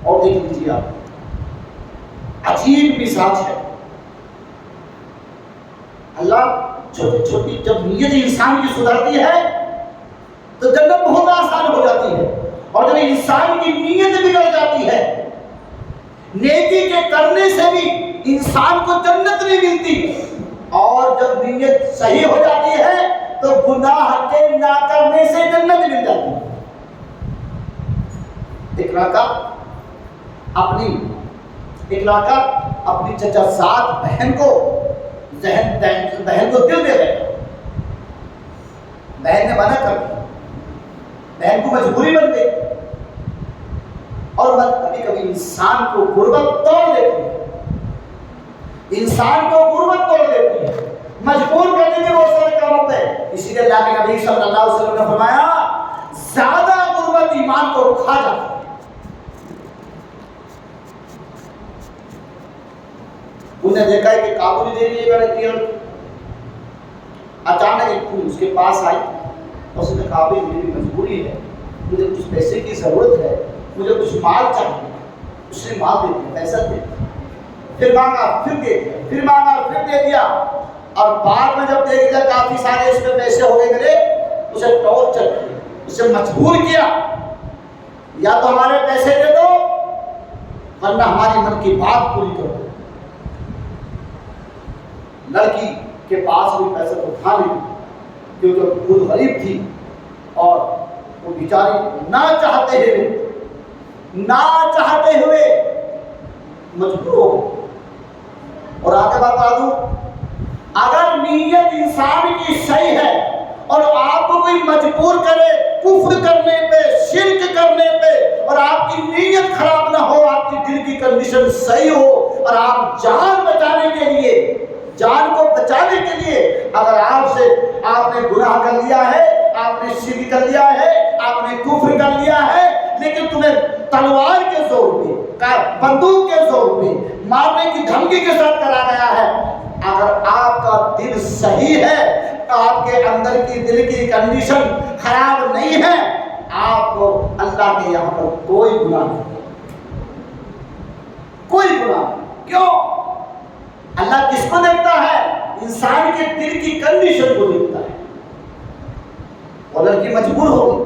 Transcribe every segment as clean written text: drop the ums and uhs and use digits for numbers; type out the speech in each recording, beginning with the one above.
اور دیکھ لیجیے آپ, عجیب مزاج ہے اللہ. چھوٹی چھوٹی جب نیت انسان کی سدھرتی ہے تو جنت بہت آسان ہو جاتی ہے, اور جب انسان کی نیت بگڑ جاتی ہے, نیکی کے کرنے سے بھی انسان کو جنت نہیں ملتی, اور جب نیت صحیح ہو جاتی ہے تو گناہ کے نہ کرنے سے جنت مل جاتی ہے. ایک لڑکا اپنی چچا زاد بہن کو دل دے رہے, بہن نے منع کر دیا, بہن کو مجبوری بن گئی. اور کبھی کبھی انسان کو غربت توڑ دیتی ہے, انسان کو غربت توڑ دیتی ہے, مجبور کرنے کے بہت سارے کام ہوتے ہیں. اسی لیے اللہ کے نبی صلی اللہ علیہ وسلم نے فرمایا زیادہ غربت ایمان کو کھا جاتی ہے. انہوں نے دیکھا ہے کہ کابل دے رہی ہے میرے, اچانک ایک پھول اس کے پاس آئی اور اس نے کہا بھائی میری مجبوری ہے, مجھے کچھ پیسے کی ضرورت ہے, مجھے کچھ مال چاہیے. اس نے مال دے دیا, پیسہ دے دیا, پھر مانگا پھر دے دیا, پھر مانگا پھر دے دیا, اور بعد میں جب دیکھ لیا کافی سارے اس میں پیسے ہو گئے میرے, اسے ٹارچر کیا, اسے مجبور کیا, یا تو ہمارے پیسے دے دو ورنہ ہماری من کی بات پوری کرو. لڑکی کے پاس بھی پیسہ تو تھا نہیں کیونکہ خود غریب تھی, اور وہ بیچاری نہ چاہتے ہوئے مجبور ہو گئی. اور آگے بتا دوں, اگر نیت انسان کی صحیح ہے اور آپ کو کوئی مجبور کرے کفر کرنے پہ, شرک کرنے پہ, اور آپ کی نیت خراب نہ ہو, آپ کی دل کی کنڈیشن صحیح ہو, اور آپ جان بچانے کے لیے, جان کو بچانے کے لیے اگر آپ نے گناہ کر لیا ہے, آپ نے شرک کر لیا ہے, آپ نے کفر کر لیا ہے, لیکن تمہیں تلوار کے زور پہ, بندوق کے زور پہ مارنے کی دھمکی کے ساتھ کرا گیا ہے, اگر آپ کا دل صحیح ہے, آپ کے اندر کی دل کی کنڈیشن خراب نہیں ہے, آپ کو اللہ کے یہاں پر کوئی گناہ نہیں, کوئی گناہ نہیں. کیوں؟ اللہ کس کو دیکھتا ہے؟ انسان کے دل کی کنڈیشن کو دیکھتا ہے. اور لڑکی مجبور ہو گئی,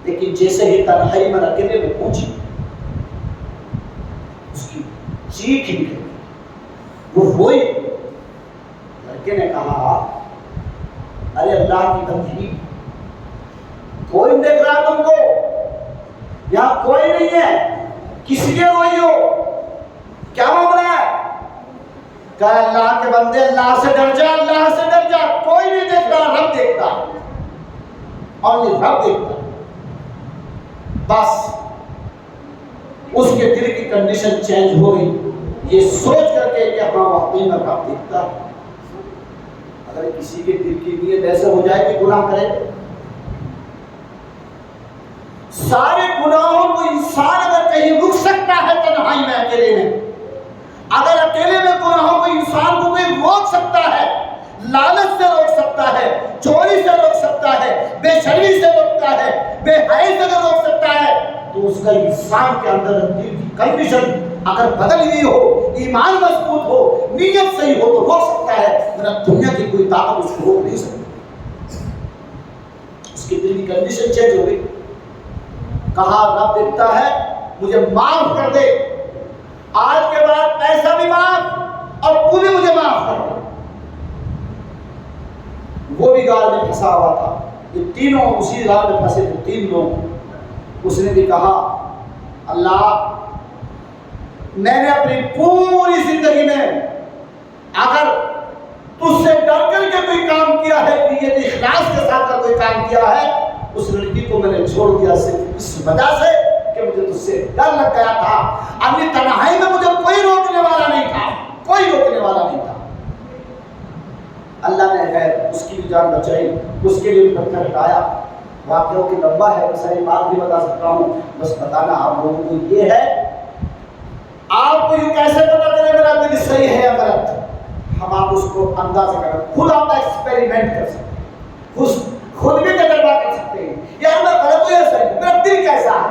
لیکن جیسے ہی تنہائی میں اکیلے میں پہنچی, اس کی چیخ نکلی, وہ روئی. لڑکے نے کہا ارے اللہ کی بندی, کوئی نہیں دیکھ رہا تم کو, یہاں کوئی نہیں ہے, کس لیے روئی ہو, کیا معاملہ ہے؟ کہا اللہ کے بندے اللہ سے ڈر جا, اللہ سے ڈر جا, کوئی نہیں دیکھ رہا, رب دیکھتا ہے, اور یہ رب دیکھتا ہے. بس اس کے دل کی کنڈیشن چینج ہو گئی, یہ سوچ کر کے کہ ہاں واقعی میں رب دیکھتا ہے. اگر کسی کے دل کی نیت ایسے ہو جائے کہ گناہ کرے, سارے گناہوں کو انسان اگر کہیں رک سکتا ہے تنہائی میں اکیلے میں, اگر اکیلے میں گناہوں کو انسان کو کوئی روک سکتا ہے, لالچ سے روک سکتا ہے, چوری سے روک سکتا ہے, بے شرمی سے روکتا ہے, بے حیائی سے روک سکتا ہے, تو اس کا انسان کے اندر دل کی کنڈیشن اگر بدل ہوئی ہو, ایمان مضبوط ہو, نیت صحیح ہو تو روک سکتا ہے, ورنہ دنیا کی کوئی طاقت اس کو روک نہیں سکتی. اس کی دل کی کنڈیشن چینج ہو گئی. کہا رب دیکھتا ہے, مجھے معاف کر دے, آج کے بعد پیسہ بھی معاف, اور تو بھی مجھے معاف کر دے. وہ بھی غار میں پھنسا ہوا تھا, یہ تینوں اسی غار میں پھنسے تھے, 3 لوگ. اس نے بھی کہا اللہ میں نے اپنی پوری زندگی میں اگر تجھ سے ڈر کر کے کوئی کام کیا ہے, نیت اخلاص کے ساتھ کوئی کام کیا ہے, اس لڑکی کو میں نے چھوڑ دیا صرف اس وجہ سے کہ مجھے تجھ سے ڈر لگ گیا تھا. اپنی تنہائی میں مجھے کوئی روکنے والا نہیں تھا, کوئی روکنے والا نہیں تھا. اللہ نے خیر اس کی بھی جان بچائی, اس کے لیے پتھر ہٹایا. واقعہ کی لمبا ہے, میں ساری بات بھی بتا سکتا ہوں, بس بتانا آپ لوگوں کو یہ ہے, آپ کو یہ کیسے پتا چلے میرا دل صحیح ہے یا غلط, ہم آپ اس کو اندازہ کریں, خود آپ ایکسپیریمنٹ کر سکتے ہیں, خود بھی تجربہ کر سکتے ہیں, یار میں غلط ہوں یا صحیح, میرا دل کیسا ہے.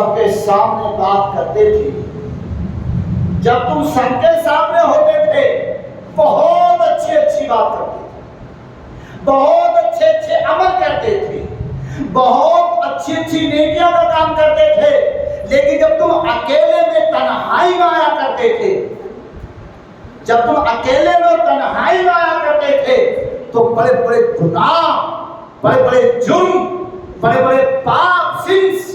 سب کے سامنے بات کرتے تھے، جب تم سب کے سامنے ہوتے تھے بہت اچھی اچھی بات کرتے تھے، بہت اچھے اچھے عمل کرتے تھے، بہت اچھی اچھی نیکیاں کا کام کرتے تھے، لیکن جب تم اکیلے میں تنہائی میں آیا کرتے تھے، جب تم اکیلے میں اور تنہائی میں آیا کرتے تھے تو بڑے بڑے گناہ، بڑے بڑے جرم، بڑے بڑے پاپ سنس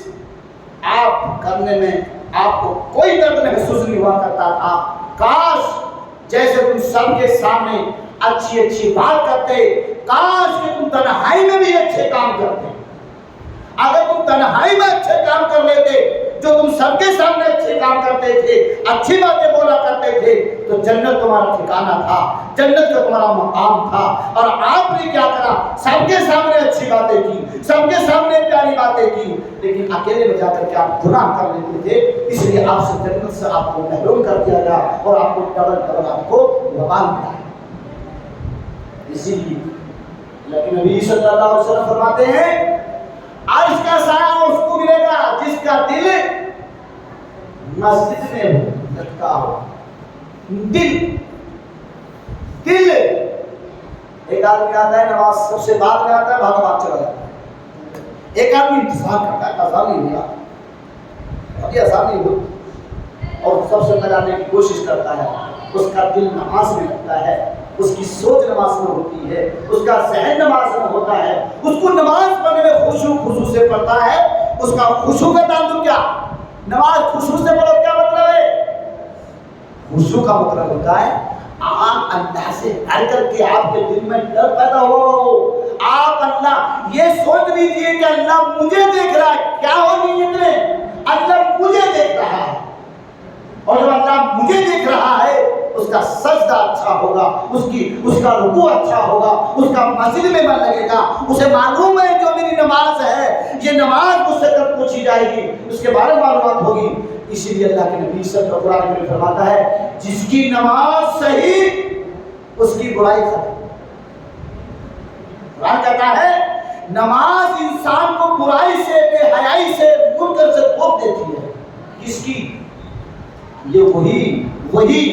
آپ کرنے میں آپ کو کوئی درد محسوس نہیں ہوا کرتا تھا۔ کاش جیسے تم سب کے سامنے اچھی اچھی بات کرتے، کاش کہ تم تنہائی میں بھی اچھے کام کرتے۔ اگر تم تنہائی میں اچھے کام کر لیتے، جو تم سب کے سامنے اچھے کام کرتے تھے، اچھی باتیں بولا کرتے تھے، تو جنت تمہارا ٹھکانہ تھا، جنت کا تمہارا مقام تھا۔ اور آپ نے کیا کرا؟ سب کے سامنے اچھی باتیں کی، سب کے سامنے پیاری باتیں کی، لیکن اکیلے میں جا کر کے آپ گناہ کر لیتے تھے، اس لیے آپ سے جنت سے آپ کو محروم کر دیا گیا اور آپ کو ڈبل ڈبل آپ کو وبال ملا ہے۔ اسی لیے لیکن نبی صلی اللہ علیہ وسلم فرماتے ہیں عرش کا سایہ اس کو ملے گا جس کا دل مسجد میں لٹکا ہو۔ دل ایک آدمی آتا ہے نماز سب سے بعد میں آتا ہے، بھاگ بھاگ چلا جاتا ہے۔ ایک آدمی انتظار کرتا ہے، اذان نہیں ہوا، ابھی اذان نہیں ہوئی، اور سب سے پہلے آنے کی کوشش کرتا ہے۔ اس کا دل نماز میں لگتا ہے، اس کی سوچ نماز میں ہوتی ہے، اس کا ذہن نماز میں ہوتا ہے، اس کو نماز پڑھنے میں خشوع خضوع سے پڑھتا ہے۔ اس کا خشوع کا تعلق کیا؟ نماز خشوع سے پڑھو کیا مطلب ہے؟ خشوع کا مطلب ہوتا ہے آپ اللہ سے ڈر کر کے آپ کے دل میں ڈر پیدا ہو، آپ اللہ یہ سوچ لیجیے کہ اللہ مجھے دیکھ رہا ہے۔ کیا ہو نیت میں؟ اللہ مجھے دیکھ رہا ہے، اور جب اللہ مجھے دیکھ رہا ہے اس کا سجدہ اچھا ہوگا، اس کا رکوع اچھا ہوگا، اس کا مسجد میں من لگے گا، اسے معلوم ہے جو میری نماز ہے یہ نماز مجھ سے کب پوچھی جائے گی، اس کے بارے میں معلومات ہوگی۔ اسی لیے اللہ کے نبی صلی اللہ علیہ وسلم فرماتا ہے جس کی نماز صحیح اس کی برائی ختم۔ قرآن کہتا ہے نماز انسان کو برائی سے، بے حیائی سے، منکر سے روک دیتی ہے۔ کس کی؟ یہ وہی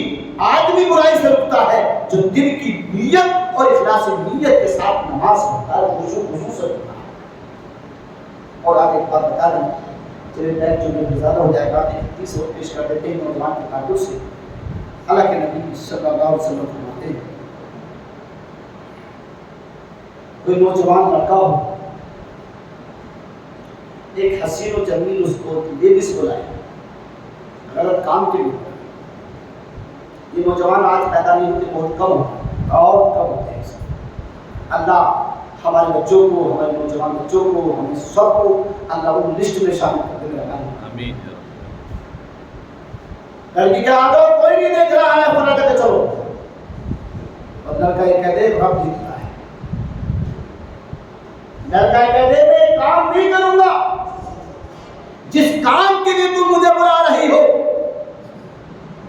آدمی برائی سے رکتا ہے جو دل کی نیت اور اخلاص نیت کے ساتھ نماز پڑھتا ہے، خشوع خضوع سے پڑھتا ہے۔ اور آگے ایک بات بتا دیں، چلے ٹائم جو میں زیادہ ہو جائے گا، ایک تیس وقت پیش کر دیتے ہیں نوجوان کے تعلق سے۔ اللہ کے نبی صلی اللہ علیہ وسلم فرماتے ہیں کوئی نوجوان لڑکا ہو، ایک حسین و جمیل اس کو لیڈیز کو لائے غلط کام کے لیے۔ یہ نوجوان آج پیدا نہیں ہوتے، بہت کم ہوتے، اور کم ہوتے ہیں۔ اللہ ہمارے بچوں کو، ہمارے نوجوان بچوں کو، ہمیں سب کو اللہ ان لسٹ میں شامل کر کے رکھا ہے۔ آمین۔ لڑکی کا آگے کوئی نہیں دیکھ رہا ہے، فلاں جگہ چلو، اور لڑکا یہ کہہ دے رب دیکھتا ہے، لڑکا یہ کہہ دے میں کام نہیں کروں گا جس کام کے لیے تم مجھے بلا رہی ہو،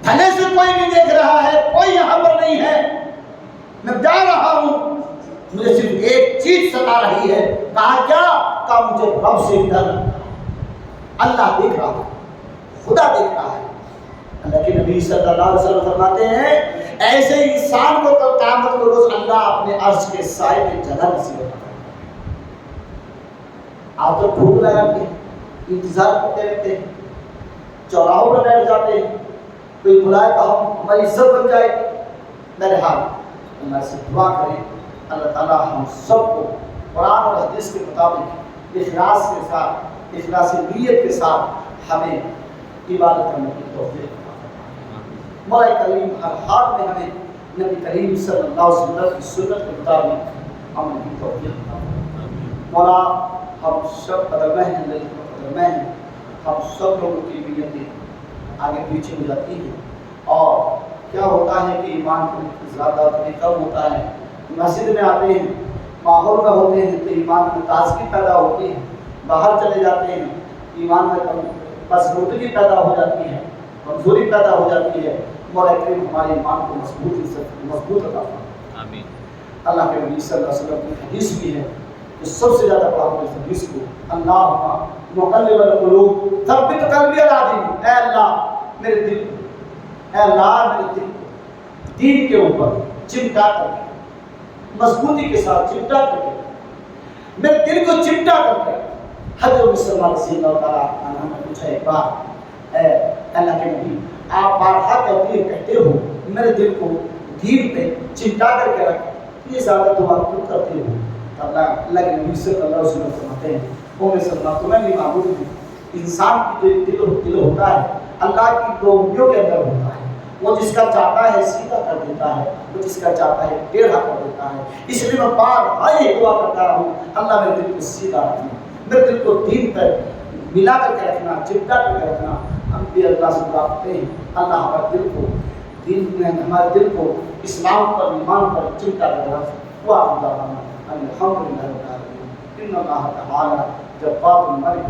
بھلے سے کوئی نہیں دیکھ رہا ہے، کوئی یہاں پر نہیں ہے، میں جا رہا ہوں، مجھے صرف ایک چیز ستا رہی ہے۔ کہا کیا؟ کہا مجھے رب سے ڈر لگتا ہے، اللہ دیکھ رہا ہے، خدا دیکھ رہا ہے۔ اللہ کے نبی صلی اللہ علیہ وسلم فرماتے ہیں ایسے انسان کو کل قیامت کے روز اللہ اپنے عرش کے سائے میں جگہ نصیب کرے گا۔ آپ تو بھوک لگا کے انتظار کرتے رہتے ہیں، چوراہوں پر بیٹھ جاتے ہیں، کوئی بلائے تو ہماری عزت بن جائے گی۔ بہرحال اللہ سے دعا کریں اللہ تعالیٰ ہم سب کو قرآن اور حدیث کے مطابق اخلاص کے ساتھ، اخلاص نیت کے ساتھ ہمیں عبادت کرنے کی توفیق عطا فرمائے۔ مولا کریم ہر حال میں ہمیں نبی کریم صلی اللہ علیہ وسلم کی سنت کے مطابق عمل کی توفیق عطا فرمائے۔ مولا ہم سب قدر میں ہیں، قدر میں ہیں، ہم سب لوگوں کی نیتیں آگے پیچھے ہو جاتی ہیں، اور کیا ہوتا ہے کہ ایمان کو زیادہ کم ہوتا ہے۔ مسجد میں آتے ہیں، ماحول میں ہوتے ہیں تو ایمان میں تازگی پیدا ہوتی ہے، باہر چلے جاتے ہیں ایمان میں پسماندگی پیدا ہو جاتی ہے، کمزوری پیدا ہو جاتی ہے۔ مولا کریم ہمارے ایمان کو مضبوط عطا فرمائے۔ آمین۔ اللہ کے نبی صلی اللہ علیہ وسلم کی حدیث بھی ہے تو سب سے زیادہ پڑھا اپنے حدیث کو، اللہم مقلب القلوب ثبت قلبی علی دینک، اے اللہ میرے دل کو، اے اللہ میرے دل کو دین کے اوپر چمٹا کر کے، مضبوطی کے ساتھ چمٹا کر کے، میرے دل کو چمٹا کر کے۔ حضرت صلی اللہ تعالیٰ عنہ نے پوچھا ایک بار، اے اللہ کے نبی آپ بارہا کہتے ہو میرے دل کو دین پہ چمٹا کر کے رکھ، یہ زیادہ دعا کیوں کرتے ہو؟ اللہ کے نبی صلی اللہ علیہ وسلم فرماتے ہیں او میں صلی اللہ تمہیں بھی معبود ہوں، انسان کی جو دل ہوتا ہے اللہ کی دو انگلیوں کے اندر ہوتا ہے، وہ جس کا چاہتا ہے سیدھا کر دیتا ہے، وہ جس کا چاہتا ہے ٹیڑھا کر دیتا ہے۔ اس لیے میں بار یہ دعا کرتا ہوں اللہ میرے دل کو سیدھا رکھنا، میرے دل کو دین پر ملا کر کے رکھنا، چپٹا کر کے رکھنا۔ ہم بھی اللہ سے دعا کرتے ہیں اللہ ہمارے دل کو دین میں، ہمارے دل کو اسلام پر ایمان پر چپٹا کر کے رکھ۔ وہ آپ دعوانا الحمدللہ رب العالمین، ان اللہ تعالی جواد الملک۔